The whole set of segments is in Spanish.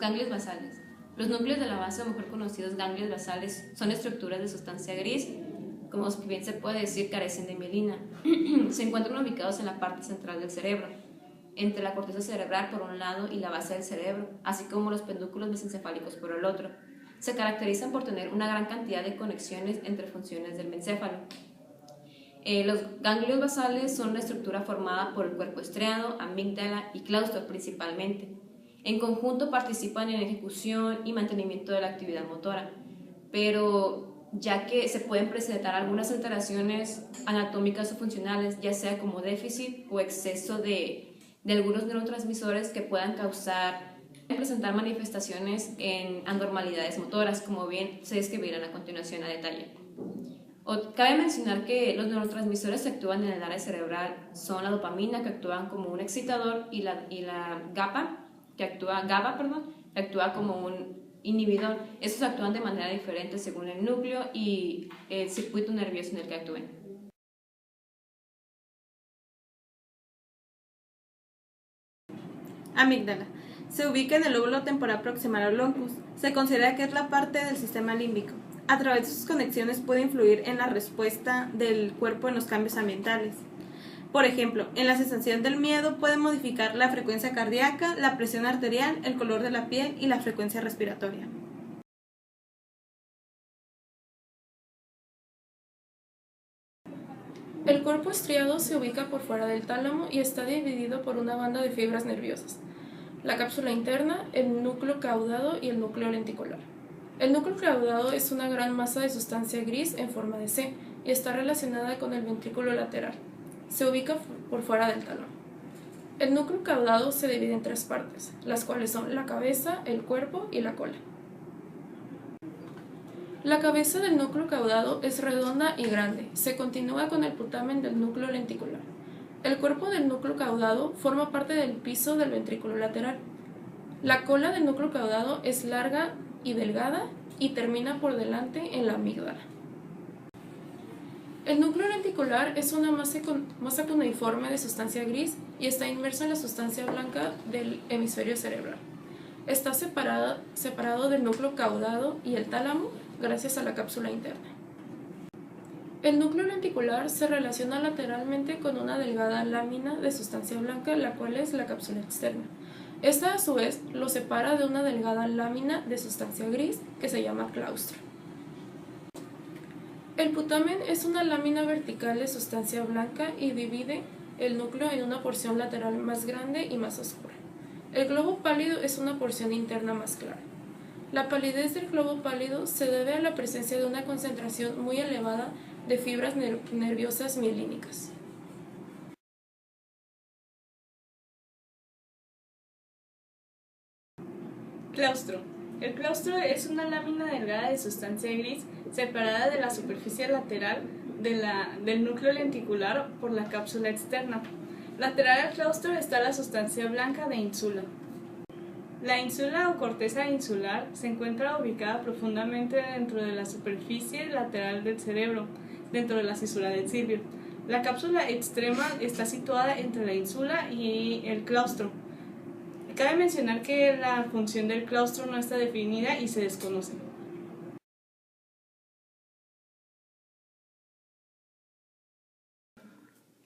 Ganglios basales. Los núcleos de la base, o mejor conocidos ganglios basales, son estructuras de sustancia gris, como bien se puede decir, carecen de mielina. Se encuentran ubicados en la parte central del cerebro, entre la corteza cerebral por un lado y la base del cerebro, así como los pedúnculos mesencefálicos por el otro. Se caracterizan por tener una gran cantidad de conexiones entre funciones del mesencéfalo. Los ganglios basales son una estructura formada por el cuerpo estriado, amígdala y claustro principalmente. En conjunto participan en ejecución y mantenimiento de la actividad motora, pero ya que se pueden presentar algunas alteraciones anatómicas o funcionales, ya sea como déficit o exceso de algunos neurotransmisores que puedan presentar manifestaciones en anormalidades motoras, como bien se describirán a continuación a detalle. Cabe mencionar que los neurotransmisores que actúan en el área cerebral son la dopamina, que actúan como un excitador, y la GABA, que actúa como un inhibidor. Estos actúan de manera diferente según el núcleo y el circuito nervioso en el que actúen. Amígdala. Se ubica en el lóbulo temporal proximal al locus. Se considera que es la parte del sistema límbico. A través de sus conexiones puede influir en la respuesta del cuerpo en los cambios ambientales. Por ejemplo, en la sensación del miedo puede modificar la frecuencia cardíaca, la presión arterial, el color de la piel y la frecuencia respiratoria. El cuerpo estriado se ubica por fuera del tálamo y está dividido por una banda de fibras nerviosas: la cápsula interna, el núcleo caudado y el núcleo lenticular. El núcleo caudado es una gran masa de sustancia gris en forma de C y está relacionada con el ventrículo lateral. Se ubica por fuera del tálamo. El núcleo caudado se divide en tres partes, las cuales son la cabeza, el cuerpo y la cola. La cabeza del núcleo caudado es redonda y grande. Se continúa con el putamen del núcleo lenticular. El cuerpo del núcleo caudado forma parte del piso del ventrículo lateral. La cola del núcleo caudado es larga y delgada y termina por delante en la amígdala. El núcleo lenticular es una masa cuneiforme de sustancia gris y está inmersa en la sustancia blanca del hemisferio cerebral. Está separado del núcleo caudado y el tálamo gracias a la cápsula interna. El núcleo lenticular se relaciona lateralmente con una delgada lámina de sustancia blanca, la cual es la cápsula externa. Esta, a su vez, lo separa de una delgada lámina de sustancia gris que se llama claustro. El putamen es una lámina vertical de sustancia blanca y divide el núcleo en una porción lateral más grande y más oscura. El globo pálido es una porción interna más clara. La palidez del globo pálido se debe a la presencia de una concentración muy elevada de fibras nerviosas mielínicas. Claustro. El claustro es una lámina delgada de sustancia gris separada de la superficie lateral del núcleo lenticular por la cápsula externa. Lateral al claustro está la sustancia blanca de insula. La ínsula o corteza insular se encuentra ubicada profundamente dentro de la superficie lateral del cerebro, dentro de la cisura del cirbio. La cápsula extrema está situada entre la ínsula y el claustro. Cabe mencionar que la función del claustro no está definida y se desconoce.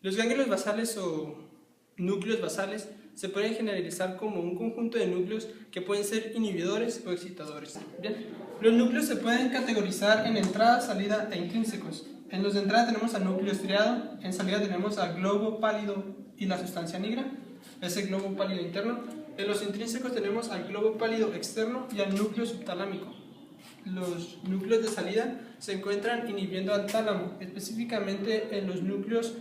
Los ganglios basales o núcleos basales se pueden generalizar como un conjunto de núcleos que pueden ser inhibidores o excitadores. Bien. Los núcleos se pueden categorizar en entrada, salida e intrínsecos. En los de entrada tenemos al núcleo estriado, en salida tenemos al globo pálido y la sustancia negra, ese globo pálido interno. En los intrínsecos tenemos al globo pálido externo y al núcleo subtalámico. Los núcleos de salida se encuentran inhibiendo al tálamo, específicamente en los núcleos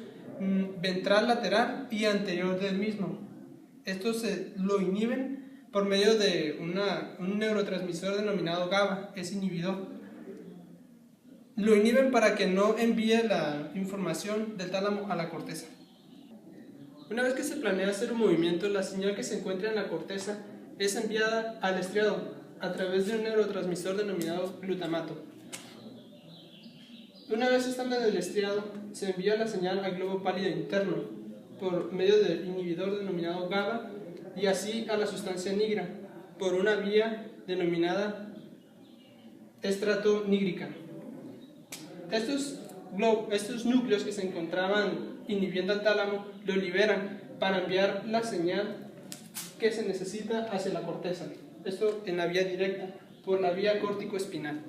ventral, lateral y anterior del mismo. Estos lo inhiben por medio de un neurotransmisor denominado GABA, es inhibidor. Lo inhiben para que no envíe la información del tálamo a la corteza. Una vez que se planea hacer un movimiento, la señal que se encuentra en la corteza es enviada al estriado a través de un neurotransmisor denominado glutamato. Una vez estando en el estriado, se envía la señal al globo pálido interno por medio del inhibidor denominado GABA y así a la sustancia negra. por una vía denominada estrato nígrica. Estos núcleos que se encontraban inhibiendo al tálamo lo liberan para enviar la señal que se necesita hacia la corteza. Esto en la vía directa, por la vía córtico-espinal.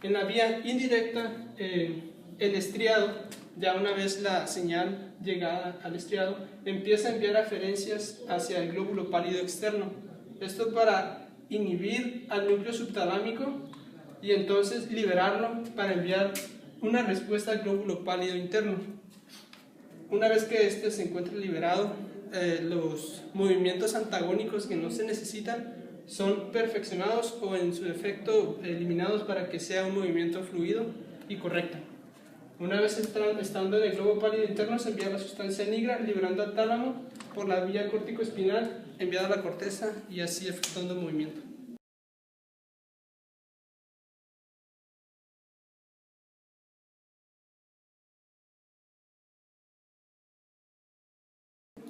En la vía indirecta, el estriado, ya una vez la señal llegada al estriado, empieza a enviar aferencias hacia el glóbulo pálido externo. Esto para inhibir al núcleo subtalámico y entonces liberarlo para enviar una respuesta al glóbulo pálido interno. Una vez que este se encuentre liberado, los movimientos antagónicos que no se necesitan son perfeccionados o en su defecto eliminados para que sea un movimiento fluido y correcto. Una vez estando en el globo pálido interno, se envía la sustancia negra liberando al tálamo por la vía córtico-espinal, enviada a la corteza y así efectuando el movimiento.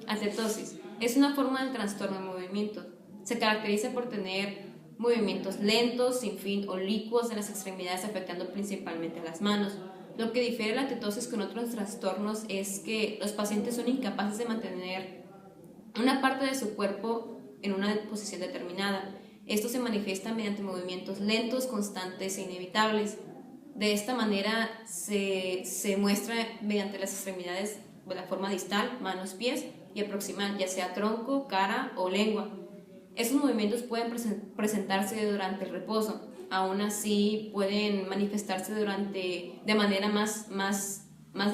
Atetosis es una forma del trastorno de movimiento. Se caracteriza por tener movimientos lentos, sin fin o licuos en las extremidades, afectando principalmente a las manos. Lo que difiere la atetosis con otros trastornos es que los pacientes son incapaces de mantener una parte de su cuerpo en una posición determinada. Esto se manifiesta mediante movimientos lentos, constantes e inevitables. De esta manera se muestra mediante las extremidades de la forma distal, manos, pies, y proximal, ya sea tronco, cara o lengua. Estos movimientos pueden presentarse durante el reposo, aún así pueden manifestarse de manera más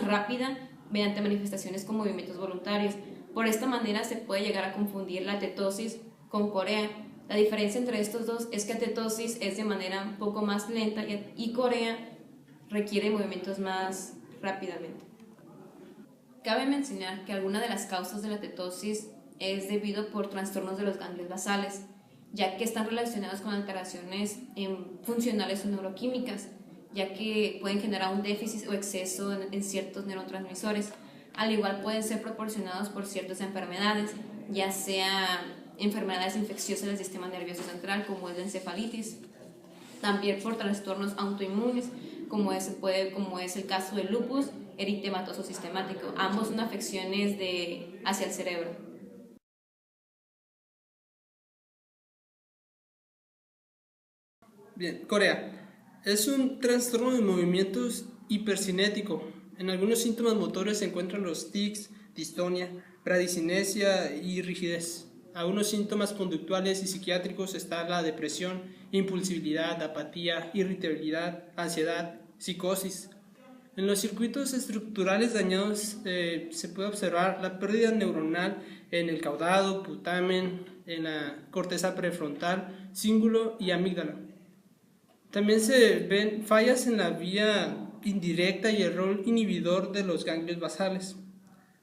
rápida mediante manifestaciones con movimientos voluntarios. Por esta manera se puede llegar a confundir la atetosis con corea. La diferencia entre estos dos es que atetosis es de manera un poco más lenta y corea requiere movimientos más rápidamente. Cabe mencionar que alguna de las causas de la atetosis es debido por trastornos de los ganglios basales, ya que están relacionados con alteraciones funcionales o neuroquímicas, ya que pueden generar un déficit o exceso en ciertos neurotransmisores. Al igual pueden ser proporcionados por ciertas enfermedades, ya sea enfermedades infecciosas del sistema nervioso central, como es la encefalitis, también por trastornos autoinmunes, como es el caso del lupus eritematoso sistemático. Ambos son afecciones hacia el cerebro. Bien, corea. Es un trastorno de movimientos hipercinético. En algunos síntomas motores se encuentran los tics, distonia, bradicinesia y rigidez. Algunos síntomas conductuales y psiquiátricos está la depresión, impulsividad, apatía, irritabilidad, ansiedad, psicosis. En los circuitos estructurales dañados se puede observar la pérdida neuronal en el caudado, putamen, en la corteza prefrontal, cíngulo y amígdala. También se ven fallas en la vía indirecta y el rol inhibidor de los ganglios basales,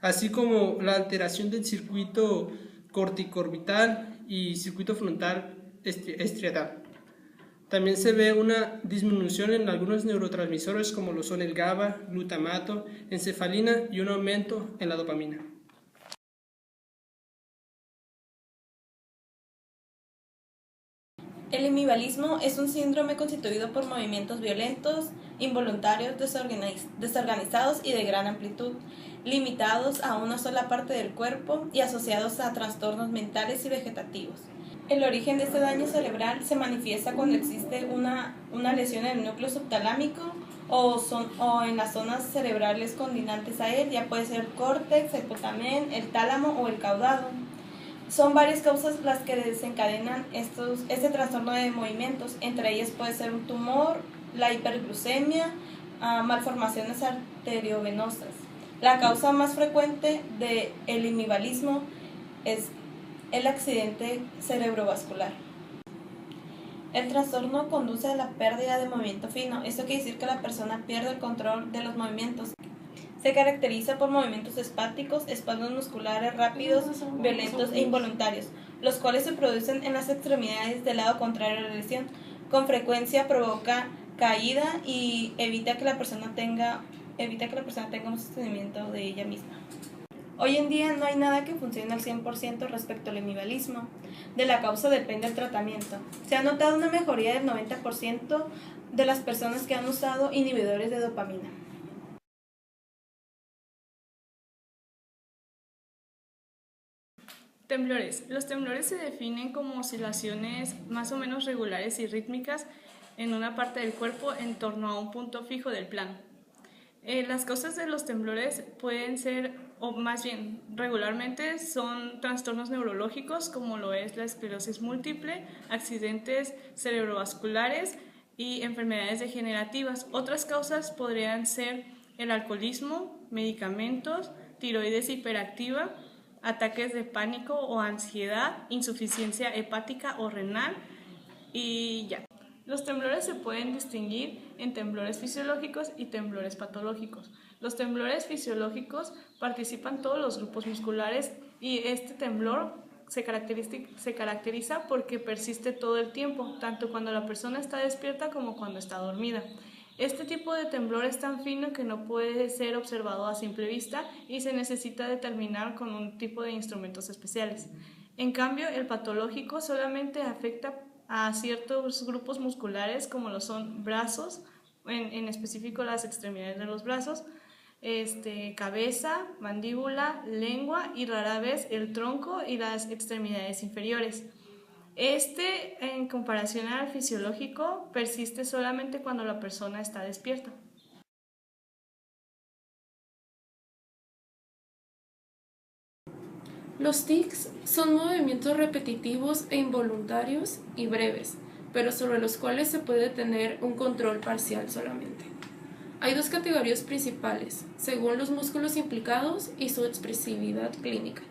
así como la alteración del circuito corticoorbital y circuito frontal estriatal. También se ve una disminución en algunos neurotransmisores como lo son el GABA, glutamato, encefalina y un aumento en la dopamina. El hemivalismo es un síndrome constituido por movimientos violentos, involuntarios, desorganizados y de gran amplitud, limitados a una sola parte del cuerpo y asociados a trastornos mentales y vegetativos. El origen de este daño cerebral se manifiesta cuando existe una lesión en el núcleo subtalámico o en las zonas cerebrales condinantes a él, ya puede ser el córtex, el putamen, el tálamo o el caudado. Son varias causas las que desencadenan este trastorno de movimientos, entre ellas puede ser un tumor, la hiperglucemia, malformaciones arteriovenosas. La causa más frecuente del hemivalismo es el accidente cerebrovascular. El trastorno conduce a la pérdida de movimiento fino. Esto quiere decir que la persona pierde el control de los movimientos. Se caracteriza por movimientos espásticos, espasmos musculares rápidos, violentos e involuntarios, los cuales se producen en las extremidades del lado contrario de la lesión. Con frecuencia provoca caída y evita que la persona tenga un sostenimiento de ella misma. Hoy en día no hay nada que funcione al 100% respecto al hemivalismo. De la causa depende el tratamiento. Se ha notado una mejoría del 90% de las personas que han usado inhibidores de dopamina. Temblores. Los temblores se definen como oscilaciones más o menos regulares y rítmicas en una parte del cuerpo en torno a un punto fijo del plano. Las causas de los temblores pueden ser, o más bien regularmente, son trastornos neurológicos como lo es la esclerosis múltiple, accidentes cerebrovasculares y enfermedades degenerativas. Otras causas podrían ser el alcoholismo, medicamentos, tiroides hiperactiva, ataques de pánico o ansiedad, insuficiencia hepática o renal y ya. Los temblores se pueden distinguir en temblores fisiológicos y temblores patológicos. Los temblores fisiológicos participan todos los grupos musculares y este temblor se caracteriza porque persiste todo el tiempo, tanto cuando la persona está despierta como cuando está dormida. Este tipo de temblor es tan fino que no puede ser observado a simple vista y se necesita determinar con un tipo de instrumentos especiales. En cambio, el patológico solamente afecta a ciertos grupos musculares como lo son brazos, en específico las extremidades de los brazos, cabeza, mandíbula, lengua y rara vez el tronco y las extremidades inferiores. En comparación al fisiológico, persiste solamente cuando la persona está despierta. Los tics son movimientos repetitivos e involuntarios y breves, pero sobre los cuales se puede tener un control parcial solamente. Hay dos categorías principales, según los músculos implicados y su expresividad clínica.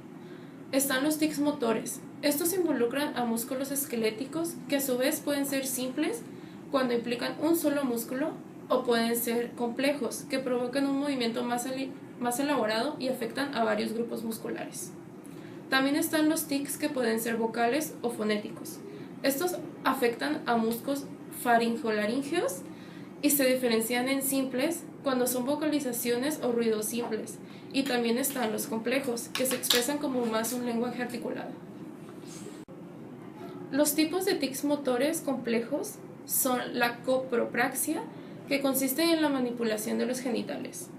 Están los tics motores. Estos involucran a músculos esqueléticos que a su vez pueden ser simples cuando implican un solo músculo o pueden ser complejos que provocan un movimiento más elaborado y afectan a varios grupos musculares. También están los tics que pueden ser vocales o fonéticos. Estos afectan a músculos faringolaringeos y se diferencian en simples cuando son vocalizaciones o ruidos simples. Y también están los complejos, que se expresan como más un lenguaje articulado. Los tipos de tics motores complejos son la copropraxia, que consiste en la manipulación de los genitales.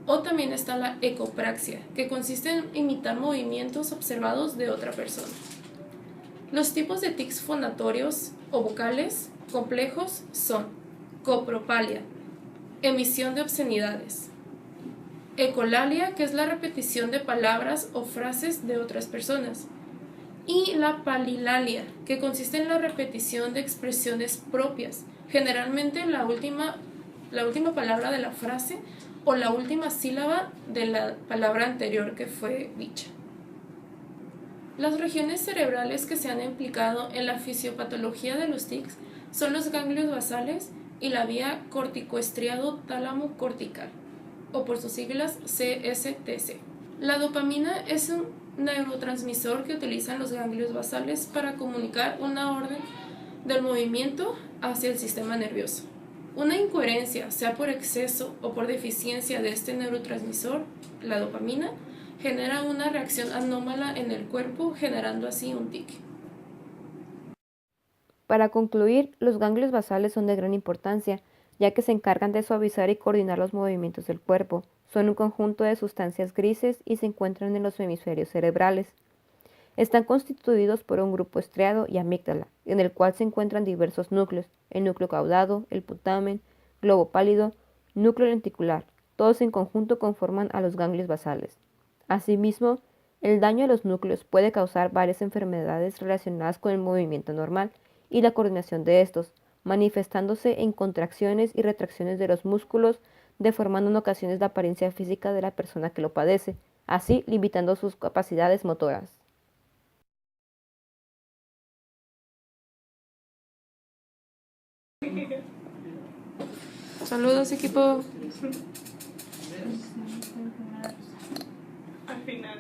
O también está la ecopraxia, que consiste en imitar movimientos observados de otra persona. Los tipos de tics fonatorios o vocales complejos son copropalia, emisión de obscenidades; ecolalia, que es la repetición de palabras o frases de otras personas; y la palilalia, que consiste en la repetición de expresiones propias, generalmente la última palabra de la frase o la última sílaba de la palabra anterior que fue dicha. Las regiones cerebrales que se han implicado en la fisiopatología de los tics son los ganglios basales y la vía corticoestriado tálamo cortical, o por sus siglas CSTC. La dopamina es un neurotransmisor que utilizan los ganglios basales para comunicar una orden del movimiento hacia el sistema nervioso. Una incoherencia, sea por exceso o por deficiencia de este neurotransmisor, la dopamina, genera una reacción anómala en el cuerpo, generando así un tic. Para concluir, los ganglios basales son de gran importancia, ya que se encargan de suavizar y coordinar los movimientos del cuerpo. Son un conjunto de sustancias grises y se encuentran en los hemisferios cerebrales. Están constituidos por un grupo estriado y amígdala, en el cual se encuentran diversos núcleos: el núcleo caudado, el putamen, globo pálido, núcleo lenticular. Todos en conjunto conforman a los ganglios basales. Asimismo, el daño a los núcleos puede causar varias enfermedades relacionadas con el movimiento normal y la coordinación de estos, manifestándose en contracciones y retracciones de los músculos, deformando en ocasiones la apariencia física de la persona que lo padece, así limitando sus capacidades motoras. Saludos, equipo. Al final.